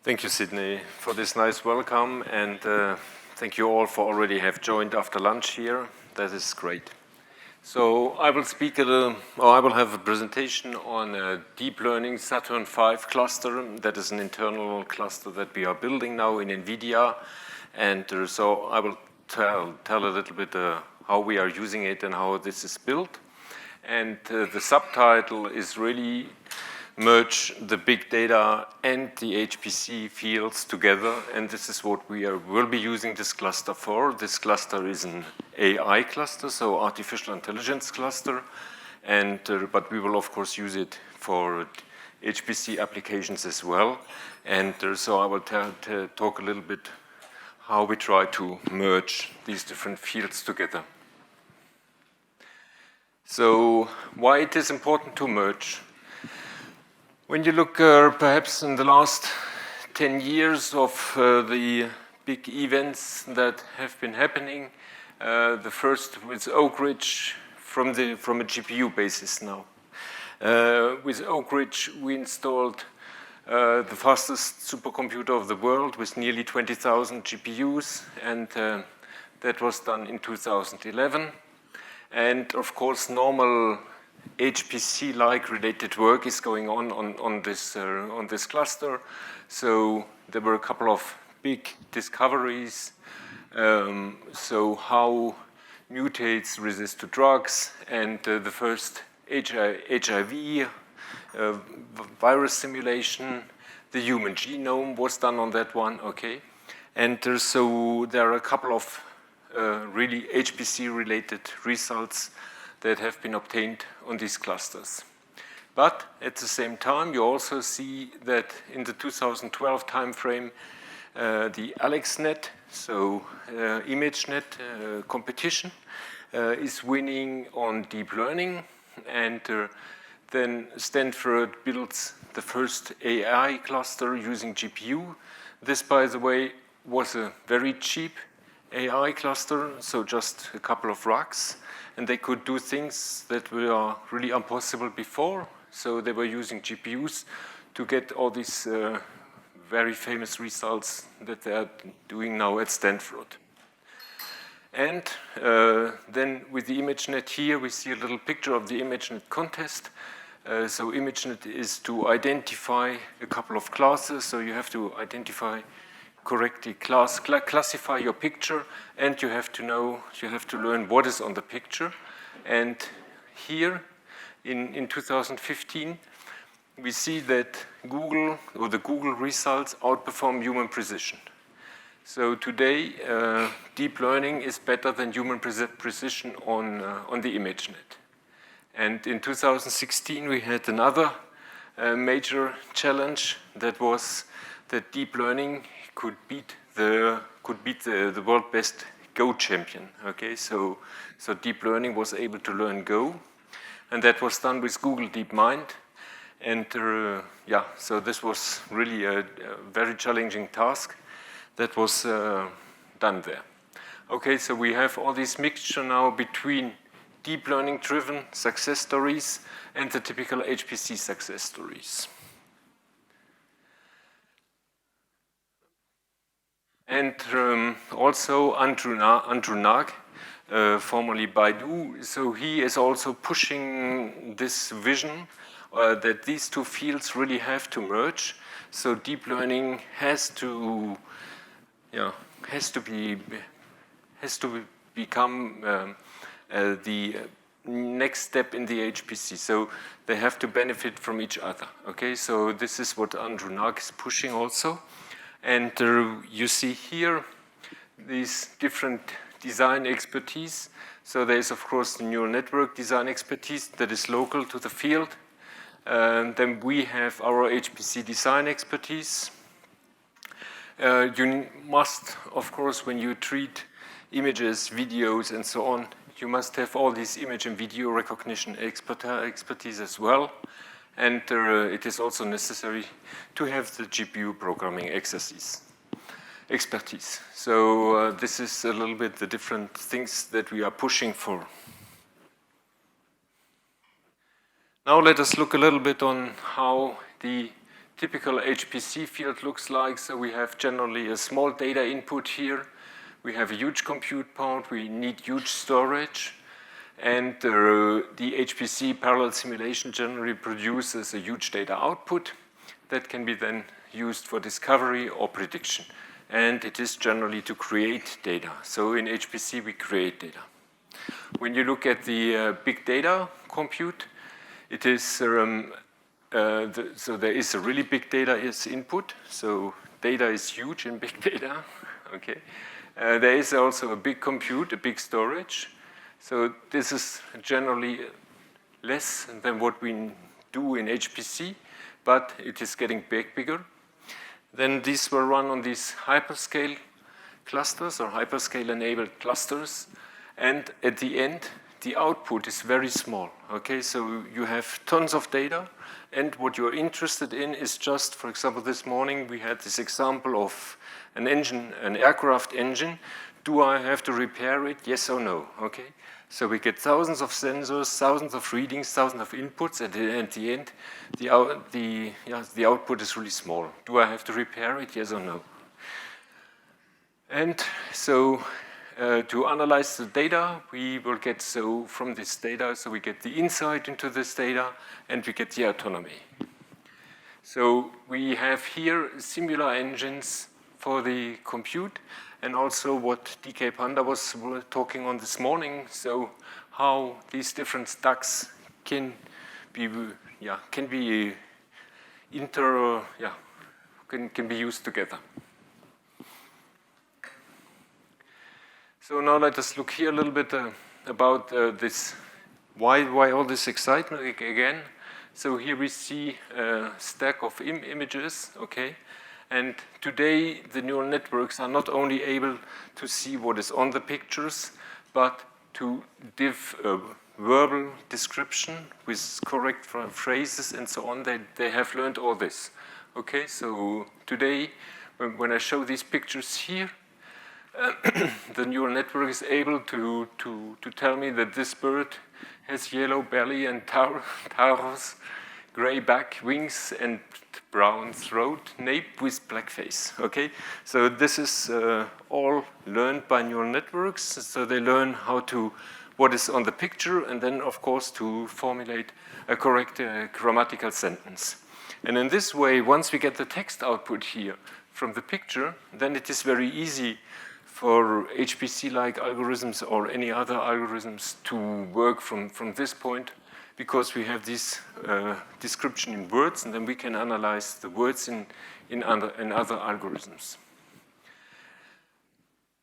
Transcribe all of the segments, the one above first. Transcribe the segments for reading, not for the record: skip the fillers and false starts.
Thank you, Sydney, for this nice welcome, and thank you all for already have joined after lunch here. That is great. So I will speak I will have a presentation on a deep learning SaturnV cluster. That is an internal cluster that we are building now in Nvidia, and so I will tell a little bit how we are using it and how this is built. And the subtitle is really merge the big data and the HPC fields together, and this is what will be using this cluster for. This cluster is an AI cluster, so artificial intelligence cluster, and but we will of course use it for HPC applications as well. And so I will talk a little bit how we try to merge these different fields together. So why it is important to merge? When you look perhaps in the last 10 years of the big events that have been happening, the first with Oak Ridge from a GPU basis now. With Oak Ridge, we installed the fastest supercomputer of the world with nearly 20,000 GPUs, and that was done in 2011. And of course, normal HPC-like related work is going on this cluster. So there were a couple of big discoveries. So how mutates resist to drugs, and the first HIV virus simulation, the human genome was done on that one, okay? And so there are a couple of really HPC-related results that have been obtained on these clusters. But at the same time, you also see that in the 2012 timeframe, the AlexNet, so ImageNet competition, is winning on deep learning, and then Stanford builds the first AI cluster using GPU. This, by the way, was a very cheap AI cluster, so just a couple of racks, and they could do things that were really impossible before. So they were using GPUs to get all these very famous results that they are doing now at Stanford. And then with the ImageNet here, we see a little picture of the ImageNet contest. So ImageNet is to identify a couple of classes, so you have to identify correctly classify your picture, and you have to learn what is on the picture. And here in 2015, we see that Google, or the Google results, outperform human precision. So today, deep learning is better than human precision on the ImageNet. And in 2016, we had another major challenge, that was that deep learning could beat the world best Go champion. Okay, so deep learning was able to learn Go, and that was done with Google DeepMind. And yeah, so this was really a very challenging task that was done there. Okay, so we have all this mixture now between deep learning driven success stories and the typical HPC success stories. And also Andrew Nag, formerly Baidu, so he is also pushing this vision that these two fields really have to merge. So deep learning has to become the next step in the HPC. So they have to benefit from each other. Okay, so this is what Andrew Nag is pushing also. And you see here these different design expertise. So there's, of course, the neural network design expertise that is local to the field. Then we have our HPC design expertise. You must, of course, when you treat images, videos, and so on, you must have all these image and video recognition expertise as well. And it is also necessary to have the GPU programming expertise. So this is a little bit the different things that we are pushing for. Now let us look a little bit on how the typical HPC field looks like. So we have generally a small data input here. We have a huge compute part. We need huge storage. And the HPC parallel simulation generally produces a huge data output that can be then used for discovery or prediction. And it is generally to create data. So in HPC, we create data. When you look at the big data compute, it is, so there is a really big data is input. So data is huge in big data, okay? There is also a big compute, a big storage. So this is generally less than what we do in HPC, but it is getting bigger. Then these were run on these hyperscale clusters or hyperscale-enabled clusters. And at the end, the output is very small, okay? So you have tons of data, and what you're interested in is just, for example, this morning we had this example of an engine, an aircraft engine. Do I have to repair it? Yes or no, okay? So we get thousands of sensors, thousands of readings, thousands of inputs, and at the end, the output is really small. Do I have to repair it? Yes or no? And so to analyze the data, we will get, so from this data, so we get the insight into this data, and we get the autonomy. So we have here similar engines for the compute, and also what DK Panda was talking on this morning, so how these different stacks can be used together. So now let us look here a little bit about this, why all this excitement again. So here we see a stack of images, okay? And today, the neural networks are not only able to see what is on the pictures, but to give a verbal description with correct phrases and so on. They have learned all this. Okay, so today, when I show these pictures here, the neural network is able to tell me that this bird has yellow belly and taros, gray back, wings, and brown throat, nape with black face, okay? So this is all learned by neural networks. So they learn what is on the picture, and then, of course, to formulate a correct grammatical sentence. And in this way, once we get the text output here from the picture, then it is very easy for HPC-like algorithms or any other algorithms to work from this point, because we have this description in words, and then we can analyze the words in other algorithms.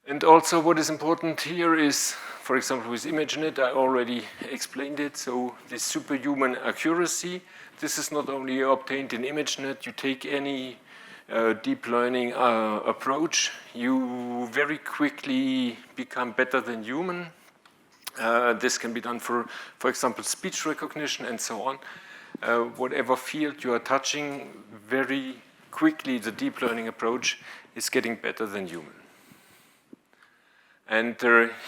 And also what is important here is, for example, with ImageNet, I already explained it, so this superhuman accuracy, this is not only obtained in ImageNet. You take any deep learning approach, you very quickly become better than human. This can be done for example, speech recognition and so on. Whatever field you are touching, very quickly the deep learning approach is getting better than human. And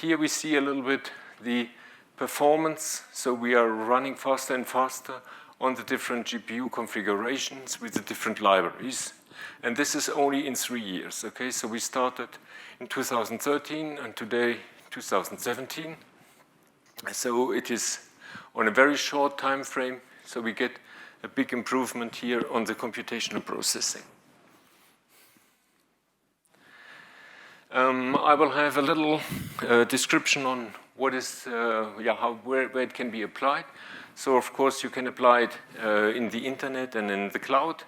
here we see a little bit the performance. So we are running faster and faster on the different GPU configurations with the different libraries. And this is only in 3 years, okay? So we started in 2013 and today 2017. So it is on a very short time frame, so we get a big improvement here on the computational processing. I will have a little description on what is, where it can be applied. So of course you can apply it in the internet and in the cloud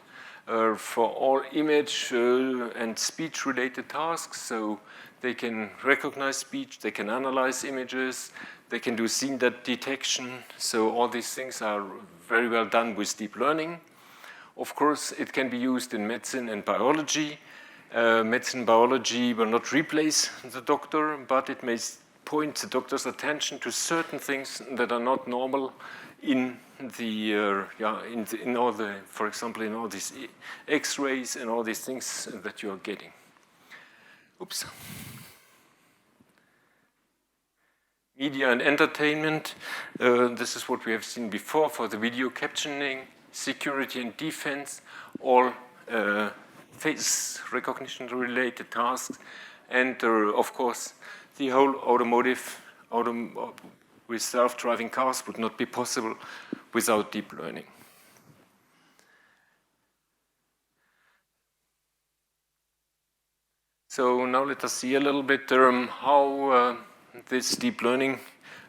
for all image and speech related tasks. So they can recognize speech, they can analyze images, they can do scene detection. So all these things are very well done with deep learning. Of course, it can be used in medicine and biology. Medicine and biology will not replace the doctor, but it may point the doctor's attention to certain things that are not normal in the, in all the, for example, in all these X-rays and all these things that you are getting. Oops. Media and entertainment, this is what we have seen before for the video captioning, security and defense. all face recognition related tasks, and of course the whole automotive with self-driving cars would not be possible without deep learning. So now let us see a little bit how this deep learning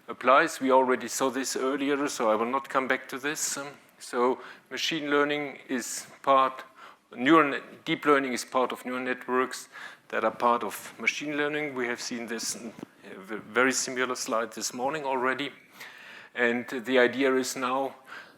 applies. We already saw this earlier, so I will not come back to this. So machine learning is deep learning is part of neural networks that are part of machine learning. We have seen this in a very similar slide this morning already. And the idea is now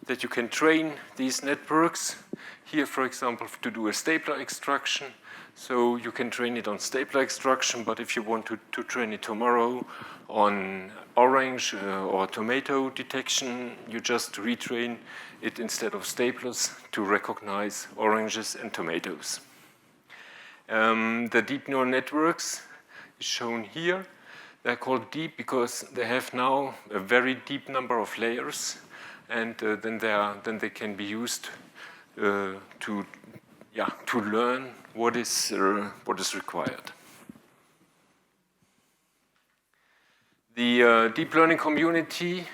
that you can train these networks. Here, for example, to do a stapler extraction. So you can train it on stapler extraction, but if you want to train it tomorrow on orange or tomato detection, you just retrain it instead of staplers to recognize oranges and tomatoes. The deep neural networks is shown here. They're called deep because they have now a very deep number of layers, and then they can be used to learn what is required. The deep learning community,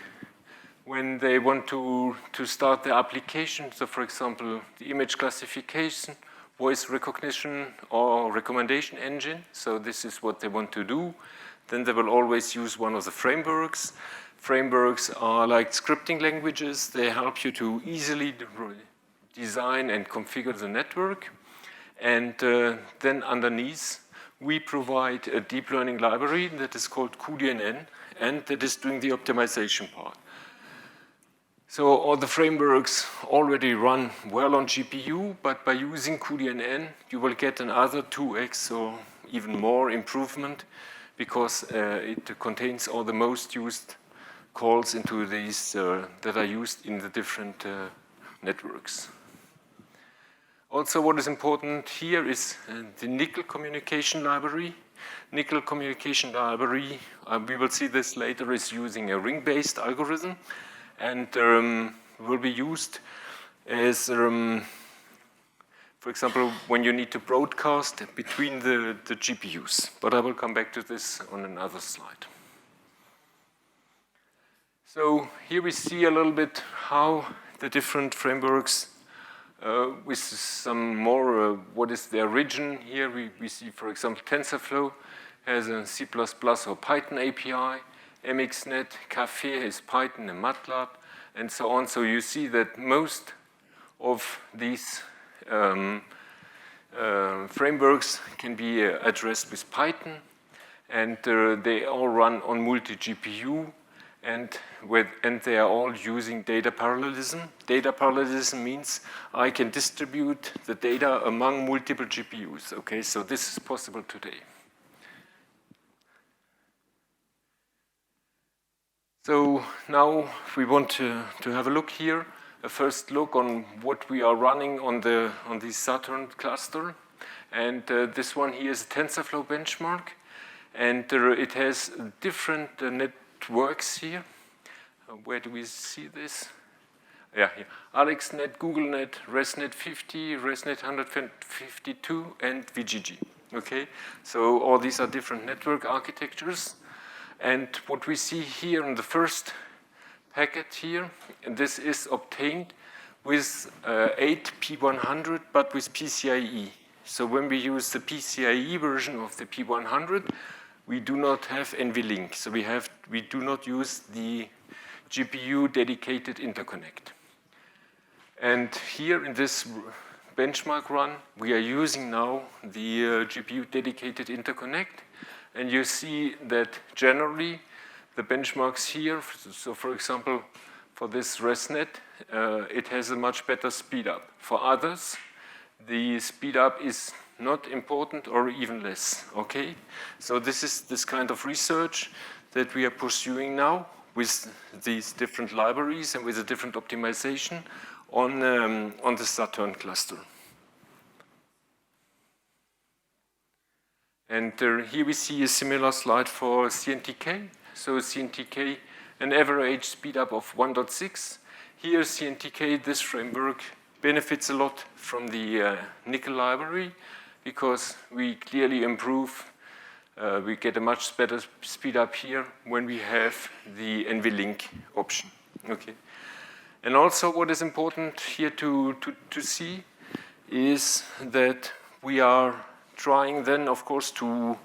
when they want to start their application, so for example, the image classification, voice recognition, or recommendation engine, so this is what they want to do, then they will always use one of the frameworks. Frameworks are like scripting languages. They help you to easily design and configure the network. And then underneath, we provide a deep learning library that is called cuDNN, and that is doing the optimization part. So all the frameworks already run well on GPU, but by using cuDNN, you will get another 2x or even more improvement because it contains all the most used calls into these that are used in the different networks. Also, what is important here is the nickel communication library. Nickel communication library, we will see this later, is using a ring-based algorithm and will be used as, for example, when you need to broadcast between the GPUs. But I will come back to this on another slide. So here we see a little bit how the different frameworks with some more, what is their origin. Here we see, for example, TensorFlow has a C++ or Python API, MXNet, Caffe is Python and MATLAB, and so on. So you see that most of these frameworks can be addressed with Python, and they all run on multi-GPU, and they are all using data parallelism. Data parallelism means I can distribute the data among multiple GPUs. Okay, so this is possible today. So now we want to have a look here, a first look on what we are running on the Saturn cluster. And this one here is a TensorFlow benchmark, and it has different networks here. Where do we see this? Yeah, here. AlexNet, GoogleNet, ResNet 50, ResNet 152, and VGG. Okay, so all these are different network architectures. And what we see here in the first packet here, and this is obtained with 8 P100, but with PCIe. So when we use the PCIe version of the P100, we do not have NVLink. So we do not use the GPU dedicated interconnect. And here in this benchmark run, we are using now the GPU dedicated interconnect. And you see that generally the benchmarks here, so for example, for this ResNet, it has a much better speed up. For others, the speed up is not important or even less, okay? So this is this kind of research that we are pursuing now with these different libraries and with a different optimization on the Saturn cluster. And here we see a similar slide for CNTK. So CNTK, an average speed up of 1.6. Here CNTK, this framework, benefits a lot from the nickel library because we clearly improve. We get a much better speed up here when we have the NVLink option. Okay. And also what is important here to see is that we are trying then, of course, to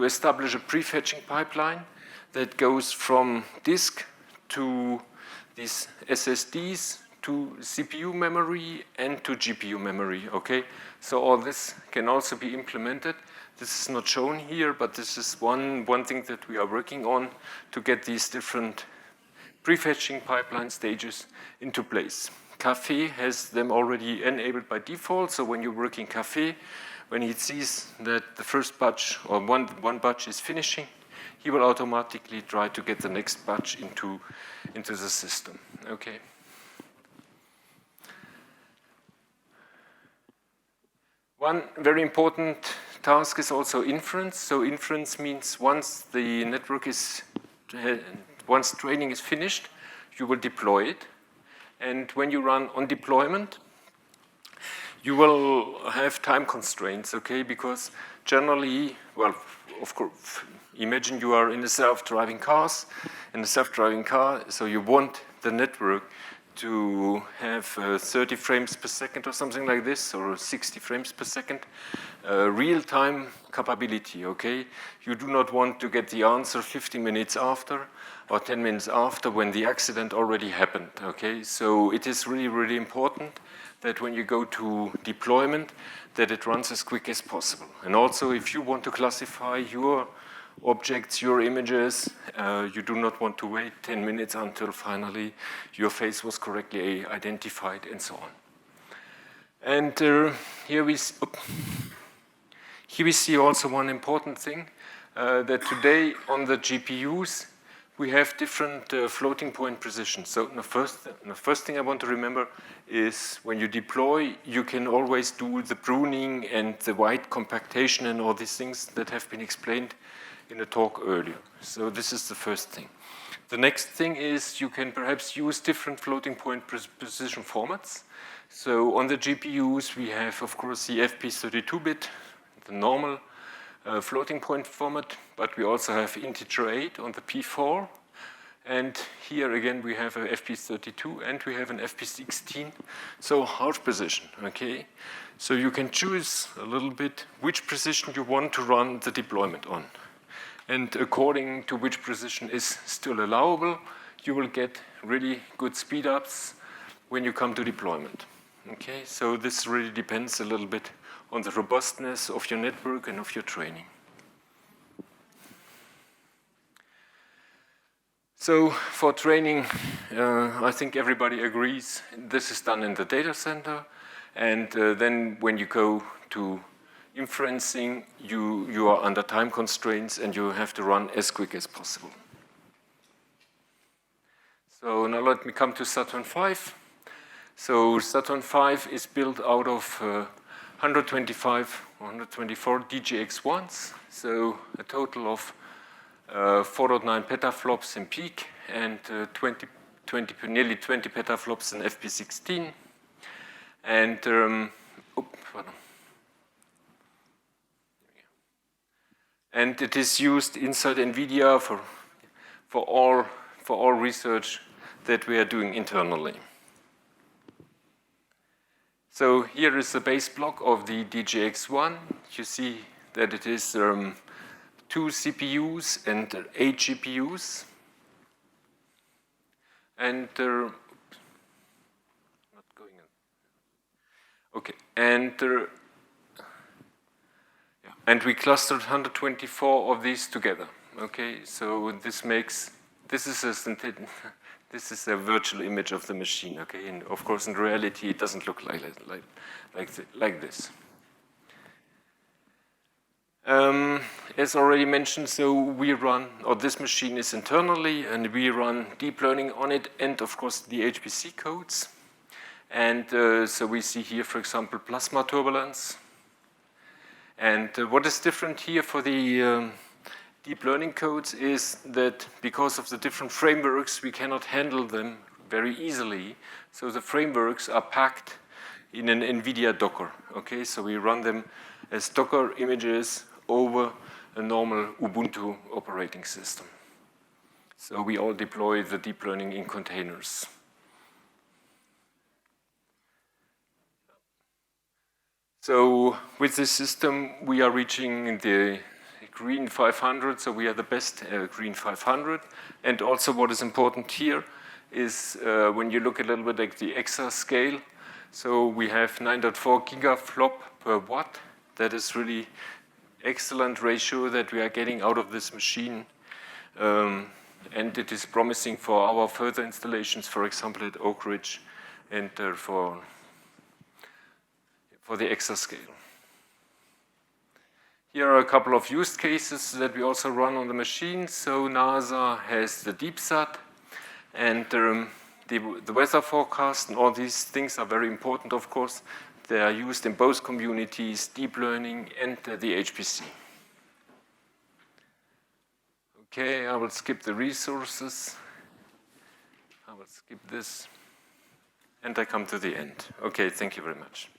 establish a prefetching pipeline that goes from disk to these SSDs to CPU memory and to GPU memory, okay? So all this can also be implemented. This is not shown here, but this is one thing that we are working on to get these different prefetching pipeline stages into place. Café has them already enabled by default, so when you work in Café, when he sees that the first batch or one batch is finishing, he will automatically try to get the next batch into the system, okay? One very important task is also inference. So inference means once the network is, once training is finished, you will deploy it. And when you run on deployment, you will have time constraints, okay? Because generally, well, of course, imagine you are in a self-driving car, so you want the network to have 30 frames per second or something like this, or 60 frames per second, real-time capability, okay? You do not want to get the answer 15 minutes after or 10 minutes after when the accident already happened, okay? So it is really, really important that when you go to deployment, that it runs as quick as possible. And also, if you want to classify your objects, your images, you do not want to wait 10 minutes until finally your face was correctly identified and so on. And here we see also one important thing, that today on the GPUs, we have different floating point precision. So the first thing I want to remember is when you deploy, you can always do the pruning and the white compactation and all these things that have been explained in the talk earlier. So this is the first thing. The next thing is you can perhaps use different floating point precision formats. So on the GPUs, we have, of course, the FP32-bit, the normal floating point format, but we also have integer 8 on the P4. And here again, we have a FP32 and we have an FP16, so half precision, okay? So you can choose a little bit which precision you want to run the deployment on. And according to which precision is still allowable, you will get really good speed-ups when you come to deployment. Okay, so this really depends a little bit on the robustness of your network and of your training. So for training, I think everybody agrees this is done in the data center. And then when you go to inferencing, you are under time constraints and you have to run as quick as possible. So now let me come to SaturnV. So SaturnV is built out of 125 or 124 DGX1s, so a total of 4.9 petaflops in peak and nearly 20 petaflops in FP16. And and it is used inside Nvidia for all research that we are doing internally. So here is the base block of the DGX1. You see that it is 2 CPUs and 8 GPUs. And not going in. Okay, and we clustered 124 of these together. Okay, so this is a virtual image of the machine. Okay, and of course in reality it doesn't look like this. As already mentioned, so we run, or this machine is internally, and we run deep learning on it, and of course the HPC codes. And so we see here, for example, plasma turbulence. And what is different here for the deep learning codes is that because of the different frameworks, we cannot handle them very easily. So the frameworks are packed in an Nvidia Docker. Okay, so we run them as Docker images over a normal Ubuntu operating system. So we all deploy the deep learning in containers. So with this system, we are reaching the green 500, so we are the best green 500. And also what is important here is when you look a little bit at the exascale, so we have 9.4 gigaflop per watt. That is really excellent ratio that we are getting out of this machine. And it is promising for our further installations, for example, at Oak Ridge and for the exascale. Here are a couple of use cases that we also run on the machine. So NASA has the DeepSat, and the weather forecast and all these things are very important, of course. They are used in both communities, deep learning and the HPC. Okay, I will skip the resources. I will skip this. And I come to the end. Okay, thank you very much.